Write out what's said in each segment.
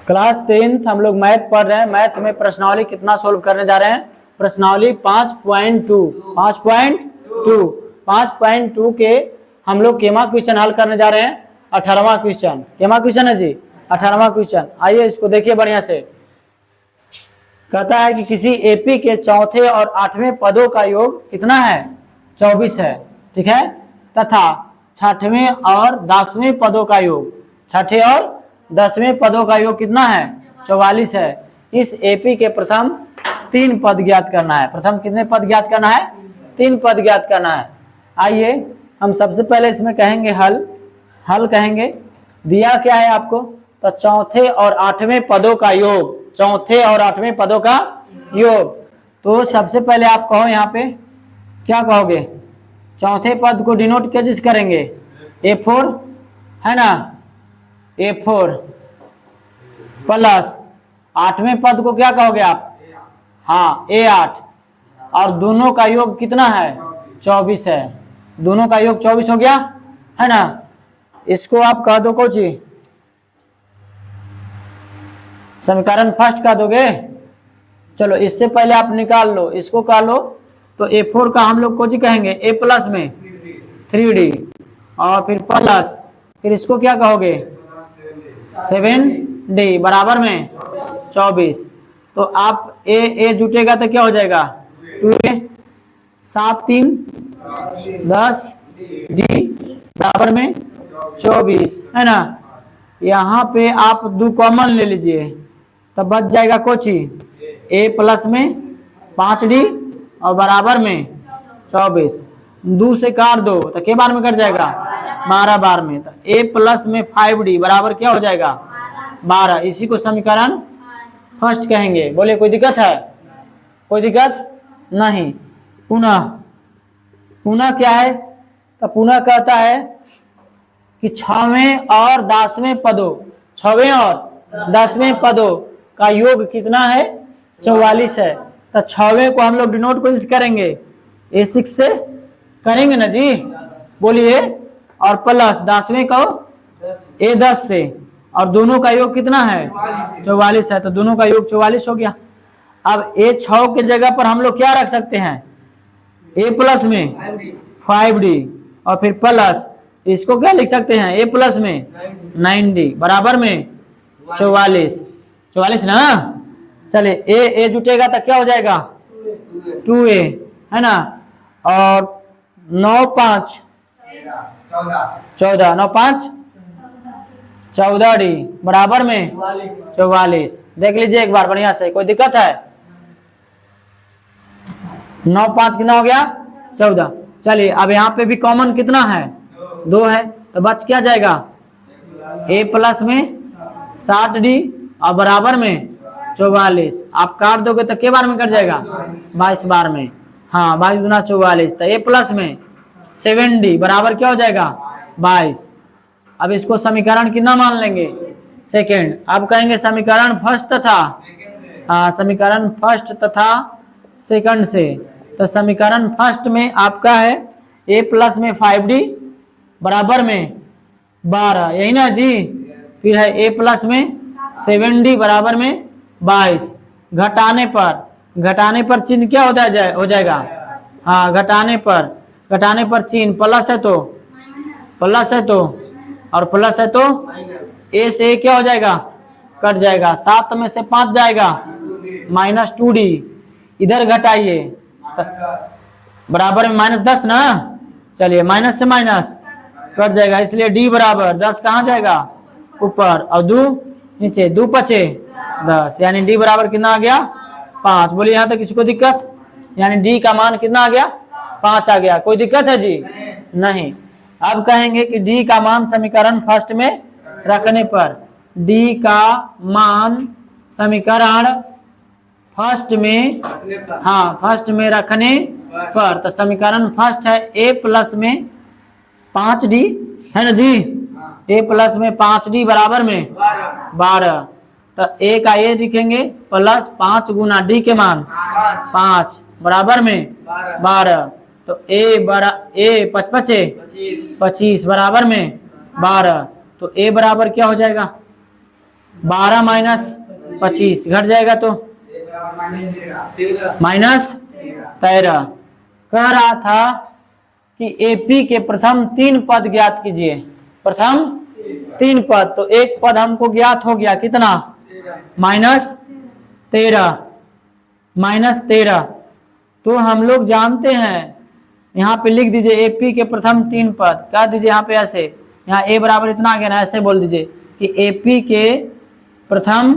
Class 10th हम लोग math पढ़ रहे हैं। मैथ में प्रश्नावली कितना सोल्व करने जा रहे हैं? प्रश्नावली 5.2 के हम लोग केमा क्वेश्चन हल करने जा रहे हैं। 18वां क्वेश्चन। केमा क्वेश्चन है जी? 18वां क्वेश्चन। आइए इसको देखिए बढ़िया से। कहता है कि किसी एपी के चौथे और 8वें पदों का योग कितना है? 24 है, ठीक है। तथा 6वें और 10वें पदों का योग, 6ठे और 10वें पदों का योग कितना है? 44 है। इस एपी के प्रथम 3 पद ज्ञात करना है। प्रथम कितने पद ज्ञात करना है? 3 पद ज्ञात करना है। आइए हम सबसे पहले इसमें कहेंगे हल कहेंगे। दिया क्या है आपको? तो चौथे और 8वें पदों का योग, चौथे और 8वें पदों का योग। तो सबसे पहले आप कहो यहाँ पे क्या कहोगे? चौथे पद को डिनोट किस करेंगे? A4 है ना, A4 प्लस 8वें पद को क्या कहोगे आप? हाँ, A8। और दोनों का योग कितना है? 24 है। दोनों का योग 24 हो गया है ना। इसको आप कह दो कोची, समीकरण फर्स्ट कह दोगे। चलो इससे पहले आप निकाल लो, इसको कह लो। तो A4 का हम लोग कोची कहेंगे? A प्लस में 3D और फिर प्लस, फिर इसको क्या कहोगे? 7D बराबर में 24। तो आप ए जुटेगा तो क्या हो जाएगा? 2A 7 3 10 D बराबर में 24 है ना। यहाँ पे आप 2 कॉमन ले लीजिए, तब बच जाएगा कोची A प्लस में 5D और बराबर में 24। 2 से काट दो तो के बार में कट जाएगा? 12 बार में। तो A प्लस में 5D बराबर क्या हो जाएगा? 12। इसी को समीकरण फर्स्ट कहेंगे। बोले कोई दिक्कत है? कोई दिक्कत नहीं। पुनः क्या है? तो पुनः कहता है कि 6वें और 10वें पदों, 6वें और 10वें पदों का योग कितना है? 44 है। तो 6वें को हम लोग डिनोट कोशिश करेंगे A6 से करेंगे ना जी, बोलिए। और प्लस 10वें को A10 से, और दोनों का योग कितना है? 44 है। तो दोनों का योग 44 हो गया। अब A6 के जगह पर हम लोग क्या रख सकते हैं? A प्लस में 5D और फिर प्लस, इसको क्या लिख सकते हैं? A प्लस में 9D बराबर में 44 ना। चले ए जुटेगा तो क्या हो जाएगा? 2A है ना। और 9 5 14, 9 5 14D बराबर में 44। देख लीजिए एक बार बढ़िया से, कोई दिक्कत है? 9 5 कितना हो गया? 14। चलिए अब यहाँ पे भी कॉमन कितना है? 2 है। तो बच क्या जाएगा? A प्लस में 60D और बराबर में 44। आप काट दोगे तो के बार में कट जाएगा? 22 बार में। हाँ, 22 गुना 44। तो A प्लस में 7D बराबर क्या हो जाएगा? 22। अब इसको समीकरण कितना मान लेंगे? सेकेंड। अब कहेंगे समीकरण फर्स्ट तथा, हाँ, समीकरण फर्स्ट तथा सेकंड से। तो समीकरण फर्स्ट में आपका है A प्लस में 5D बराबर में 12, यही ना जी। फिर है A प्लस में 7D बराबर में 22। घटाने पर चिन्ह क्या हो जाएगा? हाँ, घटाने पर चिन्ह प्लस है तो और प्लस है तो A से क्या हो जाएगा? कट जाएगा। 7 में से 5 जाएगा -2D। इधर घटाइए बराबर में -10 ना। चलिए माइनस से माइनस कट जाएगा, इसलिए D बराबर 10 कहाँ जाएगा? ऊपर, और 2 नीचे। 2 5 10, यानी D बराबर कितना आ गया? 5। बोलिए यहाँ तक किसी को दिक्कत? यानी D का मान कितना आ गया? 5 आ गया। कोई दिक्कत है जी? नहीं। अब कहेंगे कि D का मान समीकरण फर्स्ट में रखने पर, D का मान समीकरण फर्स्ट में, हाँ, फर्स्ट में रखने पर। तो समीकरण फर्स्ट है A प्लस में 5D है ना जी। A प्लस में 5D बराबर में 12। तो A का A लिखेंगे प्लस 5 गुना D के मान 5 बराबर में 12। तो A 5 25 बराबर में 12। तो A बराबर क्या हो जाएगा? 12 माइनस 25 घट जाएगा तो माइनस 13। कह रहा था कि एपी के प्रथम 3 पद ज्ञात कीजिए। प्रथम 3 पद, तो एक पद हमको ज्ञात हो गया कितना, -13। तो हम लोग जानते हैं, यहाँ पे लिख दीजिए एपी के प्रथम 3 पद, कह दीजिए यहाँ पे ऐसे, यहाँ ए बराबर इतना आ गया ना, ऐसे बोल दीजिए कि एपी के प्रथम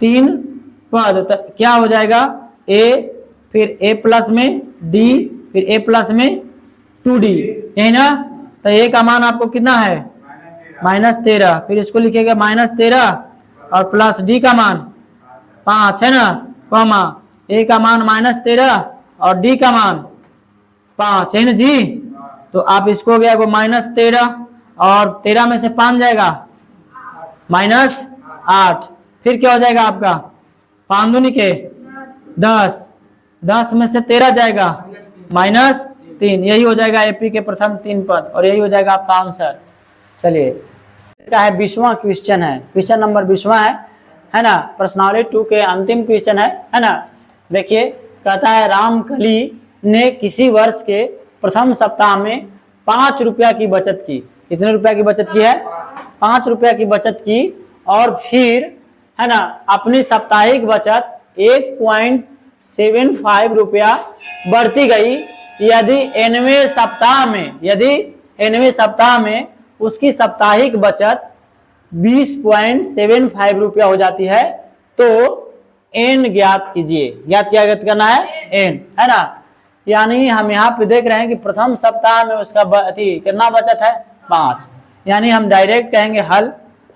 3 पद, तो क्या हो जाएगा, ए फिर ए प्लस में डी फिर ए प्लस में 2d, यही ना। तो ए का मान आपको कितना है, -13, फिर इसको लिखेगा -13 और प्लस डी का मान 5 है ना, कॉमा ए का मान -13 और डी का मान 5 है ना जी। तो आप इसको हो गया वो -13 और 13 में से 5 जाएगा -8, फिर क्या हो जाएगा आपका 5 दूनी के 10 में से 13 जाएगा -3, यही हो जाएगा एपी के प्रथम 3 पद और यही हो जाएगा आपका आंसर। चलिए क्या है, 20वां क्वेश्चन है, क्वेश्चन नंबर 20वां है ना, प्रश्नावली 2 के अंतिम क्वेश्चन है ना। देखिए कहता है रामकली ने किसी वर्ष के प्रथम सप्ताह में 5 रुपया की बचत की। कितने रुपया की बचत की है, 5 रुपया की बचत की, और फिर है ना अपनी साप्ताहिक बचत 1.75 रुपया बढ़ती गई यदि 9वें सप्ताह में उसकी साप्ताहिक बचत 20.75 रुपया हो जाती है, तो एन ज्ञात कीजिए। ज्ञात क्या ज्ञात करना है, एन, है ना। यानी हम यहाँ पे देख रहे हैं कि प्रथम सप्ताह में उसका कितना बचत है, 5। यानी हम डायरेक्ट कहेंगे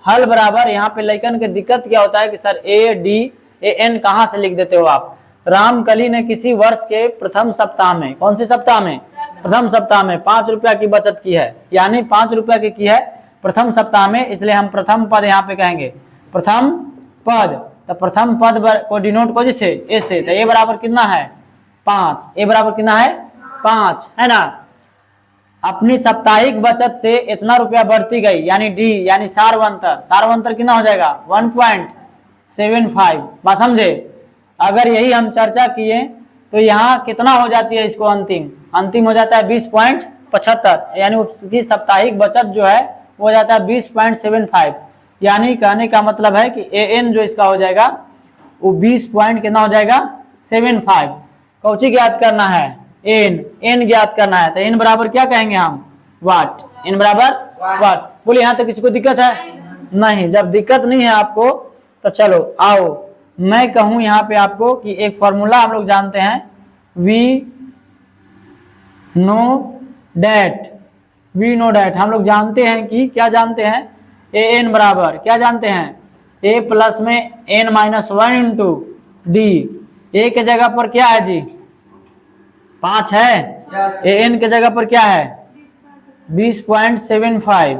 हल बराबर, यहाँ पे लइकन के दिक्कत क्या होता है कि sir A D A N कहाँ से लिख देते हो आप। रामकली ने किसी वर्ष के प्रथम सप्ताह में, कौन से सप्ताह में, प्रथम सप्ताह में 5 रुपया की बचत की है, यानी 5 रुपया की है प्रथम सप्ताह में, इसलिए हम प्रथम पद यहाँ पे कहेंगे प्रथम पद। तो प्रथम पद को डिनोट को जिसे ए से, तो ए बराबर कितना है 5, ए बराबर कितना है 5, है ना। अपनी साप्ताहिक बचत से इतना रुपया बढ़ती गई, यानी डी यानी सारवंतर कितना हो जाएगा 1.75, बात समझे। अगर यही हम चर्चा किए तो यहाँ कितना हो जाती है, इसको अंतिम हो जाता है 20.75, यानी उसकी साप्ताहिक बचत जो है वो हो जाता है 20.75। यानी कहने का मतलब है कि ए एन जो इसका हो जाएगा वो 20 पॉइंट कितना हो जाएगा 75। कौची ज्ञात करना है, एन ज्ञात करना है, तो एन बराबर क्या कहेंगे हम, वाट। एन बराबर वाट। बोले यहाँ तक किसी को दिक्कत है, नहीं। जब दिक्कत नहीं है आपको तो चलो आओ मैं कहूं यहाँ पे आपको कि एक फॉर्मूला हम लोग जानते हैं, वी नो डैट हम लोग जानते हैं कि क्या जानते हैं, ए एन बराबर क्या जानते हैं, ए प्लस में एन -1 इंटू डी। ए के जगह पर क्या है जी 5 है, ए एन के जगह पर क्या है 20.75,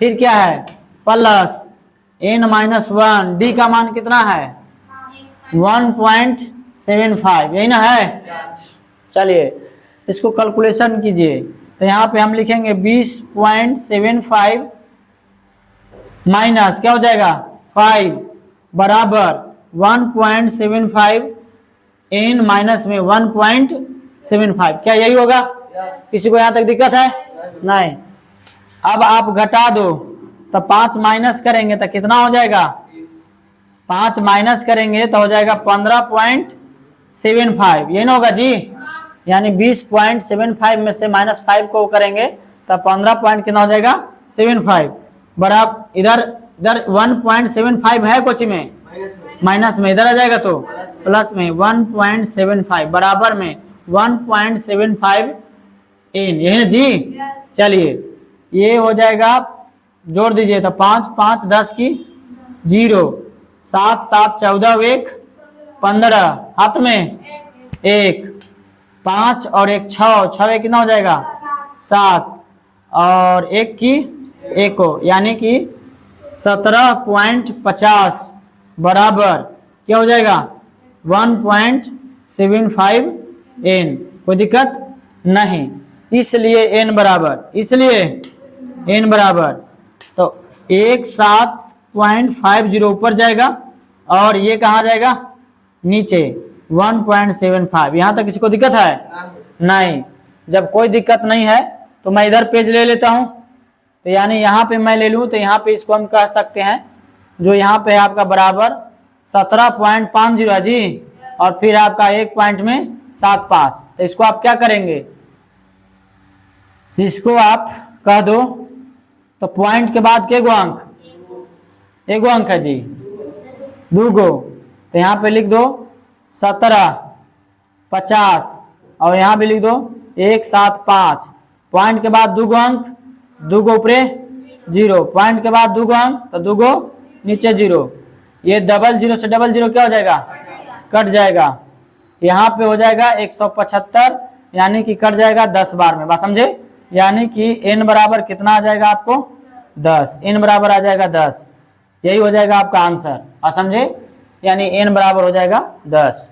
फिर क्या है प्लस एन -1, डी का मान कितना है 1.75, यही ना है। चलिए इसको कैलकुलेशन कीजिए, तो यहाँ पे हम लिखेंगे 20.75 माइनस क्या हो जाएगा 5 बराबर 1.75 एन माइनस में 1.75, क्या यही होगा। किसी को यहाँ तक दिक्कत है, नहीं। अब आप घटा दो, तो 5 माइनस करेंगे तो कितना हो जाएगा, 5 माइनस करेंगे तो हो जाएगा 15.75, ये ना होगा जी। यानी 20.75 में से -5 को करेंगे तो 15 पॉइंट कितना हो जाएगा 75 बराबर। इधर 1.75 है कोची में, माइनस में, इधर आ जाएगा तो प्लस में 1.75 बराबर में 1.75 एन, यही ना जी। चलिए ये हो जाएगा, जोड़ दीजिए तो 5 5 10 की 0, 7 7 14 1 15, हाथ में 1, 5 और 1 6, 6 कितना हो जाएगा 7 और 1 की 1 हो, यानी कि 17.50 बराबर क्या हो जाएगा 1.75 एन। कोई दिक्कत नहीं, इसलिए एन बराबर तो 1 7 1.50 ऊपर जाएगा और ये कहाँ जाएगा, नीचे 1.75। यहाँ तक किसी को दिक्कत है? नहीं। जब कोई दिक्कत नहीं है तो मैं इधर पेज ले लेता हूँ, तो यानी यहाँ पे मैं ले लूँ तो यहाँ पे इसको हम कह सकते हैं, जो यहाँ पे है आपका बराबर 17.50 है जी, और फिर आपका 1 पॉइंट में 75। तो इसको आप क्या करेंगे, इसको आप कह दो, तो पॉइंट के बाद के गो अंक, एगो अंक है जी, 2 गो, तो यहाँ पे लिख दो 17, 50 और यहाँ भी लिख दो 175। पॉइंट के बाद 2 गो अंक, 2 गो ऊपरे 0, पॉइंट के बाद 2 गो अंक तो 2 गो नीचे 0। ये डबल 0 से डबल 0 क्या हो जाएगा, कट जाएगा। यहाँ पे हो जाएगा 175, यानी कि कट जाएगा 10 बार में, बात समझे। यानी कि n बराबर कितना आ जाएगा आपको, 10, n बराबर आ जाएगा 10। यही हो जाएगा आपका आंसर, आप समझे, यानी n बराबर हो जाएगा 10।